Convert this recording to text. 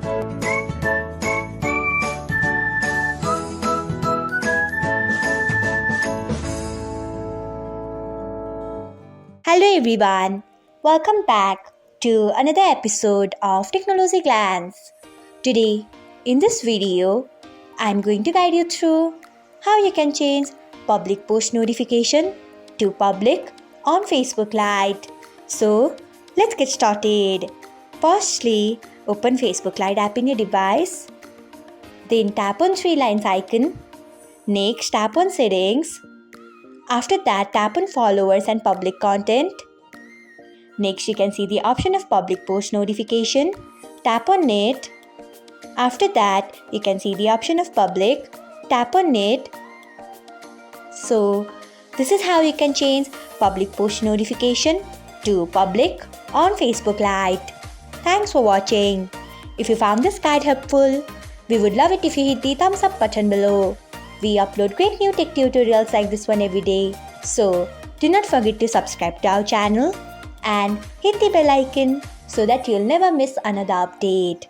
Hello everyone, welcome back to another episode of Technologyglance. Today, in this video, I'm going to guide you through how you can change public post notification to public on Facebook Lite. So, let's get started. Firstly, open Facebook Lite app in your device. Then tap on three lines icon. Next, tap on settings. After that, tap on followers and public content. Next, you can see the option of public post notification. Tap on it. After that, you can see the option of public. Tap on it. So, this is how you can change public post notification to public on Facebook Lite. Thanks for watching. If you found this guide helpful, we would love it if you hit the thumbs up button below. We upload great new tech tutorials like this one every day. So, do not forget to subscribe to our channel and hit the bell icon so that you'll never miss another update.